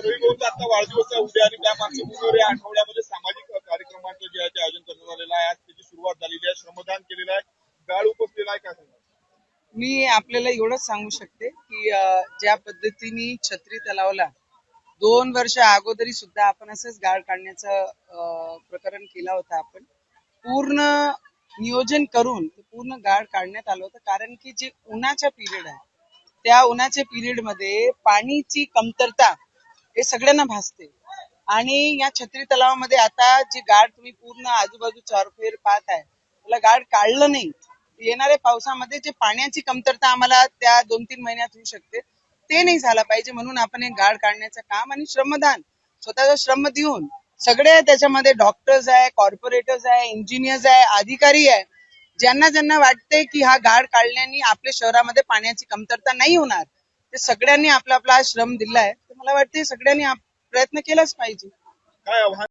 रविभाऊंचा आता वाढदिवस आहे उद्या आणि त्या पार्श्वभूमीवर या आठवड्यामध्ये सामाजिक कार्यक्रमांचं जे आहे ते आयोजन करण्यात आलेलं आहे. आज त्याची सुरुवात झालेली आहे, श्रमदान केलेलं आहे, गाळ उपसलेला आहे. काय सांगणार? मी आपल्याला एवढंच सांगू शकते की ज्या पद्धतीने छत्री तलावला 2 वर्ष अगोदरी सुद्धा आपण असंच गाळ काढण्याचं प्रकरण केला होता. आपण पूर्ण नियोजन करून पूर्ण गाळ काढण्यात आलं होतं, कारण की जे उन्हाच्या पिरियड आहे त्या उन्हाच्या पिरियड मध्ये पाणीची कमतरता हे सगळ्यांना भासते. आणि या छत्री तलावामध्ये आता जी गाळ तुम्ही पूर्ण आजूबाजू चौरफेर पाहत आहे, त्याला गाळ काढलं नाही, येणाऱ्या पावसामध्ये जे पाण्याची कमतरता आम्हाला त्या 2-3 महिन्यात होऊ शकते, ते नाही झालं पाहिजे म्हणून आपण हे गाळ काढण्याचं काम आणि श्रमदान स्वतःचा श्रम देऊन सगळे त्याच्यामध्ये डॉक्टर्स आहे, कॉर्पोरेटर्स आहे, इंजिनियर्स आहे, अधिकारी आहे, ज्यांना ज्यांना वाटते की हा गाळ काढल्याने आपल्या शहरामध्ये पाण्याची कमतरता नाही होणार, ते सगळ्यांनी आपला आपला श्रम दिलाय. तर मला वाटते सगळ्यांनी प्रयत्न केलाच पाहिजे. काय आव्हान